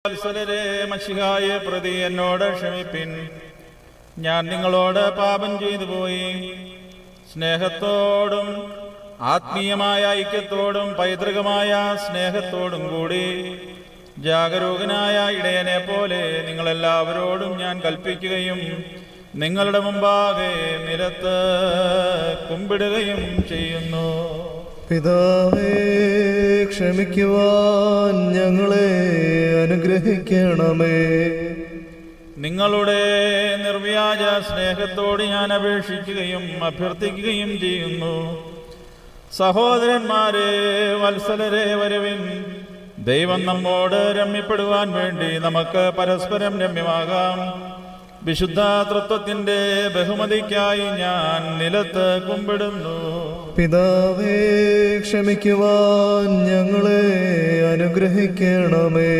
വത്സലരെ, മശിഹായെ പ്രതി എന്നോട് ക്ഷമിപ്പിൻ. ഞാൻ നിങ്ങളോട് പാപം ചെയ്തു പോയി. സ്നേഹത്തോടും ആത്മീയമായ ഐക്യത്തോടും പൈതൃകമായ സ്നേഹത്തോടും കൂടി ജാഗരൂകനായ ഇടയനെ പോലെ നിങ്ങളെല്ലാവരോടും ഞാൻ കൽപ്പിക്കുകയും നിങ്ങളുടെ മുമ്പാകെ നിലത്ത് കുമ്പിടുകയും ചെയ്യുന്നു. പിതാവേ, ക്ഷമിക്കുവാൻ ഞങ്ങളെ അനുഗ്രഹിക്കണമേ. നിങ്ങളുടെ നിർവ്യാജ സ്നേഹത്തോട് ഞാൻ അപേക്ഷിക്കുകയും അഭ്യർത്ഥിക്കുകയും ചെയ്യുന്നു. സഹോദരന്മാരെ, വത്സലരെ, വരുവിൻ. ദൈവം നമ്മോട് രമ്യപ്പെടുവാൻ വേണ്ടി നമുക്ക് പരസ്പരം രമ്യമാകാം. വിശുദ്ധ തൃത്വത്തിന്റെ ബഹുമതിക്കായി ഞാൻ നിലത്ത് കുമ്പിടുന്നു. പിതാവേ, ക്ഷമിക്കുവാൻ ഞങ്ങളെ അനുഗ്രഹിക്കണമേ.